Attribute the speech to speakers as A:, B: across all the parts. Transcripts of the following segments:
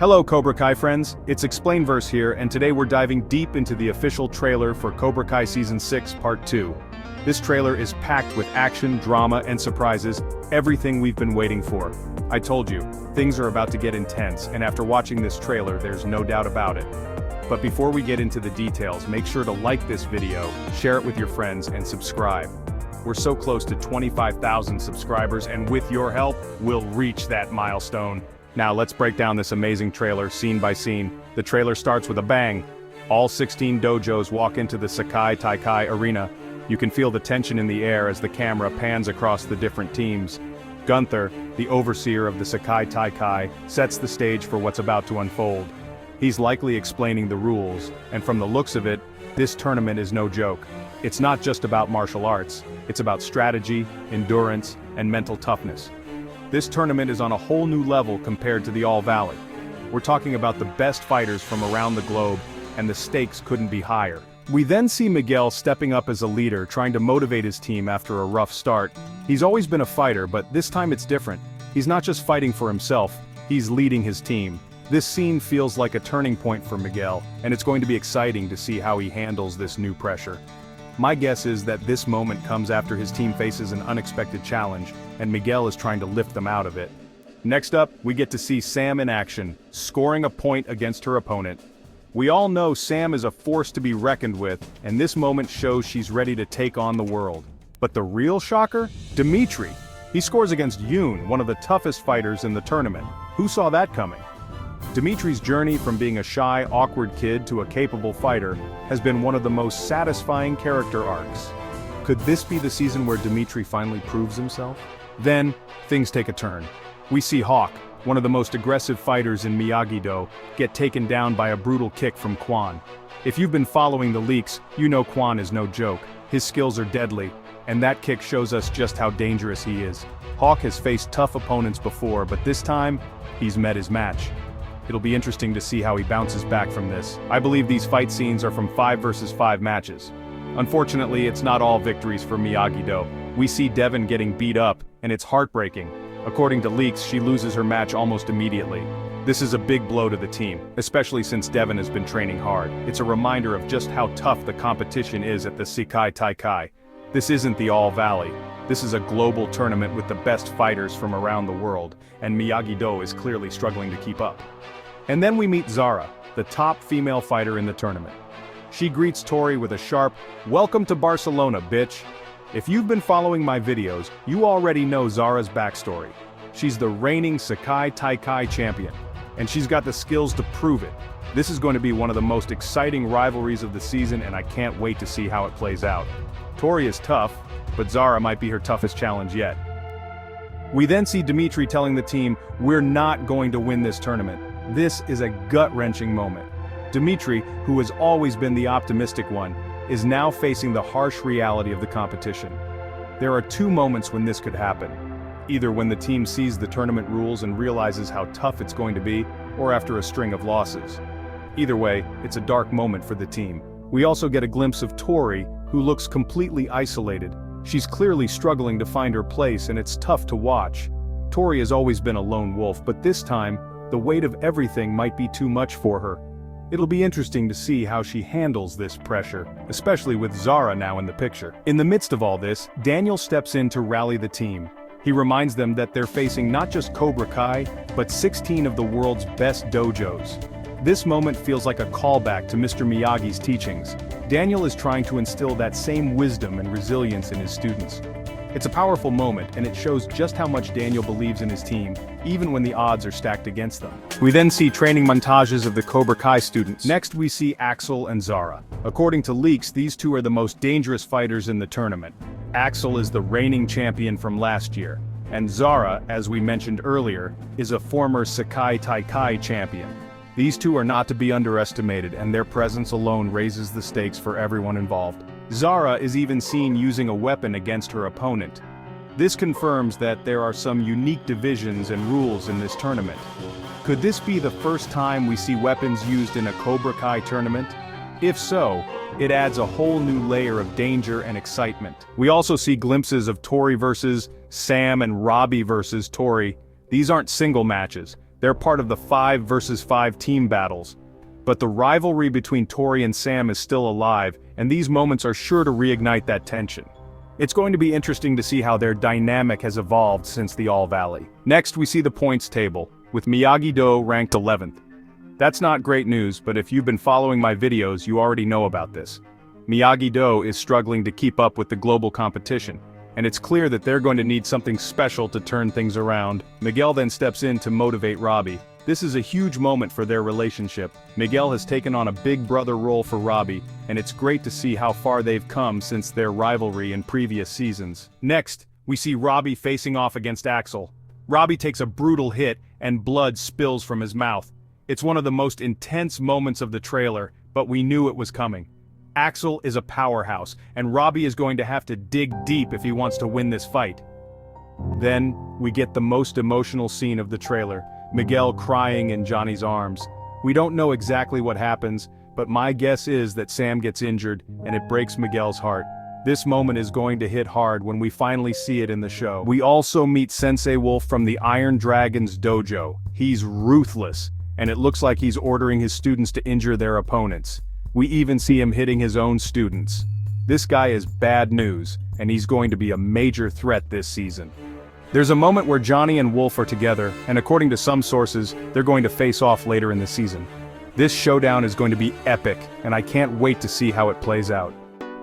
A: Hello Cobra Kai friends, it's Explainverse here, and today we're diving deep into the official trailer for Cobra Kai Season 6 Part 2. This trailer is packed with action, drama, and surprises, everything we've been waiting for. I told you, things are about to get intense, and after watching this trailer there's no doubt about it. But before we get into the details, make sure to like this video, share it with your friends, and subscribe. We're so close to 25,000 subscribers, and with your help, we'll reach that milestone. Now let's break down this amazing trailer scene by scene. The trailer starts with a bang. All 16 dojos walk into the Sekai Taikai arena. You can feel the tension in the air as the camera pans across the different teams. Gunther, the overseer of the Sekai Taikai, sets the stage for what's about to unfold. He's likely explaining the rules, and from the looks of it, this tournament is no joke. It's not just about martial arts, it's about strategy, endurance, and mental toughness. This tournament is on a whole new level compared to the All Valley. We're talking about the best fighters from around the globe, and the stakes couldn't be higher. We then see Miguel stepping up as a leader, trying to motivate his team after a rough start. He's always been a fighter, but this time it's different. He's not just fighting for himself, he's leading his team. This scene feels like a turning point for Miguel, and it's going to be exciting to see how he handles this new pressure. My guess is that this moment comes after his team faces an unexpected challenge, and Miguel is trying to lift them out of it. Next up, we get to see Sam in action, scoring a point against her opponent. We all know Sam is a force to be reckoned with, and this moment shows she's ready to take on the world. But the real shocker? Dimitri. He scores against Yoon, one of the toughest fighters in the tournament. Who saw that coming? Dimitri's journey from being a shy, awkward kid to a capable fighter has been one of the most satisfying character arcs. Could this be the season where Dimitri finally proves himself? Then, things take a turn. We see Hawk, one of the most aggressive fighters in Miyagi-Do, get taken down by a brutal kick from Quan. If you've been following the leaks, you know Quan is no joke. His skills are deadly, and that kick shows us just how dangerous he is. Hawk has faced tough opponents before, but this time, he's met his match. It'll be interesting to see how he bounces back from this. I believe these fight scenes are from 5 versus 5 matches. Unfortunately, it's not all victories for Miyagi-Do. We see Devon getting beat up, and it's heartbreaking. According to leaks, she loses her match almost immediately. This is a big blow to the team, especially since Devon has been training hard. It's a reminder of just how tough the competition is at the Sekai Taikai. This isn't the All Valley. This is a global tournament with the best fighters from around the world, and Miyagi-Do is clearly struggling to keep up. And then we meet Zara, the top female fighter in the tournament. She greets Tori with a sharp, "Welcome to Barcelona, bitch." If you've been following my videos, you already know Zara's backstory. She's the reigning Sekai Taikai champion, and she's got the skills to prove it. This is going to be one of the most exciting rivalries of the season, and I can't wait to see how it plays out. Tori is tough, but Zara might be her toughest challenge yet. We then see Dimitri telling the team, "We're not going to win this tournament." This is a gut-wrenching moment. Dimitri, who has always been the optimistic one, is now facing the harsh reality of the competition. There are two moments when this could happen. Either when the team sees the tournament rules and realizes how tough it's going to be, or after a string of losses. Either way, it's a dark moment for the team. We also get a glimpse of Tori, who looks completely isolated. She's clearly struggling to find her place, and it's tough to watch. Tori has always been a lone wolf, but this time, the weight of everything might be too much for her. It'll be interesting to see how she handles this pressure, especially with Zara now in the picture. In the midst of all this, Daniel steps in to rally the team. He reminds them that they're facing not just Cobra Kai, but 16 of the world's best dojos. This moment feels like a callback to Mr. Miyagi's teachings. Daniel is trying to instill that same wisdom and resilience in his students. It's a powerful moment, and it shows just how much Daniel believes in his team, even when the odds are stacked against them. We then see training montages of the Cobra Kai students. Next we see Axel and Zara. According to leaks, these two are the most dangerous fighters in the tournament. Axel is the reigning champion from last year, and Zara, as we mentioned earlier, is a former Sekai Taikai champion. These two are not to be underestimated, and their presence alone raises the stakes for everyone involved. Zara is even seen using a weapon against her opponent. This confirms that there are some unique divisions and rules in this tournament. Could this be the first time we see weapons used in a Cobra Kai tournament? If so, it adds a whole new layer of danger and excitement. We also see glimpses of Tori versus Sam and Robbie versus Tori. These aren't single matches. They're part of the 5 versus 5 team battles. But the rivalry between Tori and Sam is still alive, and these moments are sure to reignite that tension. It's going to be interesting to see how their dynamic has evolved since the All Valley. Next, we see the points table, with Miyagi-Do ranked 11th. That's not great news, but if you've been following my videos, you already know about this. Miyagi-Do is struggling to keep up with the global competition, and it's clear that they're going to need something special to turn things around. Miguel then steps in to motivate Robbie. This is a huge moment for their relationship. Miguel has taken on a big brother role for Robbie, and it's great to see how far they've come since their rivalry in previous seasons. Next, we see Robbie facing off against Axel. Robbie takes a brutal hit, and blood spills from his mouth. It's one of the most intense moments of the trailer, but we knew it was coming. Axel is a powerhouse, and Robbie is going to have to dig deep if he wants to win this fight. Then, we get the most emotional scene of the trailer. Miguel crying in Johnny's arms. We don't know exactly what happens, but my guess is that Sam gets injured, and it breaks Miguel's heart. This moment is going to hit hard when we finally see it in the show. We also meet Sensei Wolf from the Iron Dragon's dojo. He's ruthless, and it looks like he's ordering his students to injure their opponents. We even see him hitting his own students. This guy is bad news, and he's going to be a major threat this season. There's a moment where Johnny and Wolf are together, and according to some sources, they're going to face off later in the season. This showdown is going to be epic, and I can't wait to see how it plays out.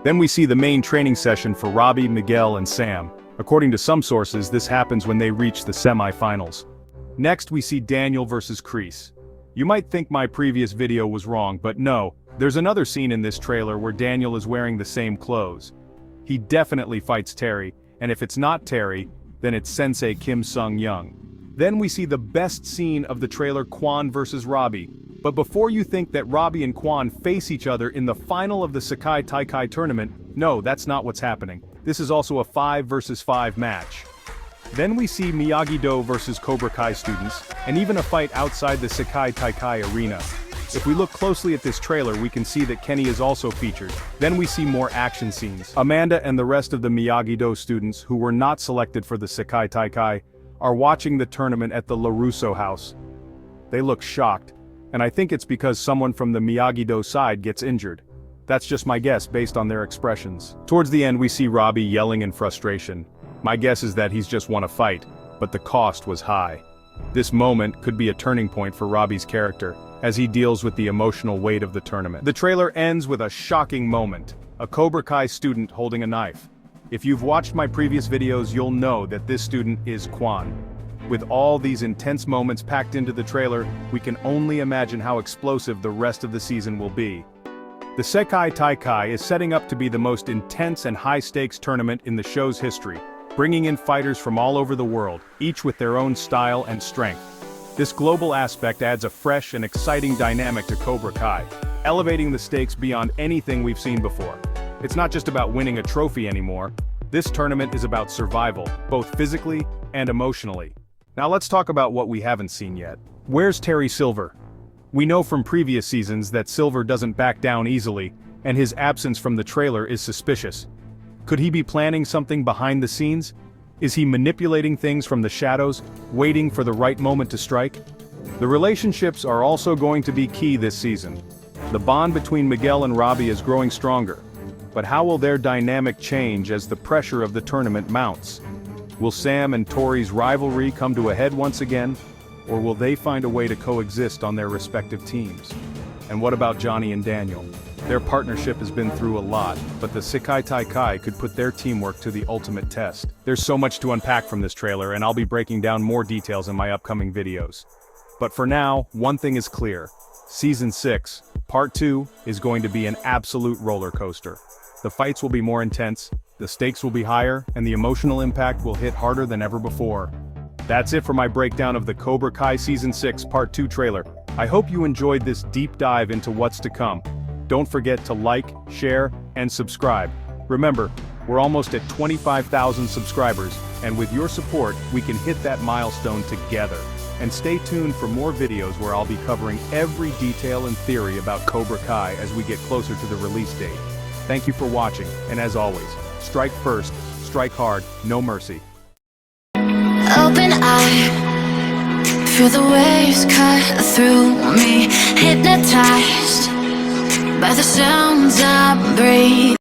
A: Then we see the main training session for Robbie, Miguel, and Sam. According to some sources, this happens when they reach the semi-finals. Next, we see Daniel versus Kreese. You might think my previous video was wrong, but no, there's another scene in this trailer where Daniel is wearing the same clothes. He definitely fights Terry, and if it's not Terry, then it's Sensei Kim Sung-young. Then we see the best scene of the trailer, Kwon versus Robbie. But before you think that Robbie and Kwon face each other in the final of the Sekai Taikai tournament, no, that's not what's happening. This is also a 5 versus 5 match. Then we see Miyagi-Do versus Cobra Kai students, and even a fight outside the Sekai Taikai arena. If we look closely at this trailer, we can see that Kenny is also featured. Then we see more action scenes. Amanda and the rest of the Miyagi-Do students, who were not selected for the Sekai Taikai, are watching the tournament at the LaRusso house. They look shocked, and I think it's because someone from the Miyagi-Do side gets injured. That's just my guess based on their expressions. Towards the end, we see Robbie yelling in frustration. My guess is that he's just won a fight, but the cost was high. This moment could be a turning point for Robbie's character, as he deals with the emotional weight of the tournament. The trailer ends with a shocking moment, a Cobra Kai student holding a knife. If you've watched my previous videos, you'll know that this student is Kwon. With all these intense moments packed into the trailer, we can only imagine how explosive the rest of the season will be. The Sekai Taikai is setting up to be the most intense and high-stakes tournament in the show's history, bringing in fighters from all over the world, each with their own style and strength. This global aspect adds a fresh and exciting dynamic to Cobra Kai, elevating the stakes beyond anything we've seen before. It's not just about winning a trophy anymore. This tournament is about survival, both physically and emotionally. Now let's talk about what we haven't seen yet. Where's Terry Silver? We know from previous seasons that Silver doesn't back down easily, and his absence from the trailer is suspicious. Could he be planning something behind the scenes? Is he manipulating things from the shadows, waiting for the right moment to strike? The relationships are also going to be key this season. The bond between Miguel and Robbie is growing stronger. But how will their dynamic change as the pressure of the tournament mounts? Will Sam and Tori's rivalry come to a head once again? Or will they find a way to coexist on their respective teams? And what about Johnny and Daniel? Their partnership has been through a lot, but the Sekai Taikai could put their teamwork to the ultimate test. There's so much to unpack from this trailer, and I'll be breaking down more details in my upcoming videos. But for now, one thing is clear. Season 6, Part 2, is going to be an absolute roller coaster. The fights will be more intense, the stakes will be higher, and the emotional impact will hit harder than ever before. That's it for my breakdown of the Cobra Kai Season 6 Part 2 trailer. I hope you enjoyed this deep dive into what's to come. Don't forget to like, share, and subscribe. Remember, we're almost at 25,000 subscribers, and with your support, we can hit that milestone together. And stay tuned for more videos where I'll be covering every detail and theory about Cobra Kai as we get closer to the release date. Thank you for watching, and as always, strike first, strike hard, no mercy.
B: Open eye, Feel the waves cut through me, hypnotized by the sounds I breathe.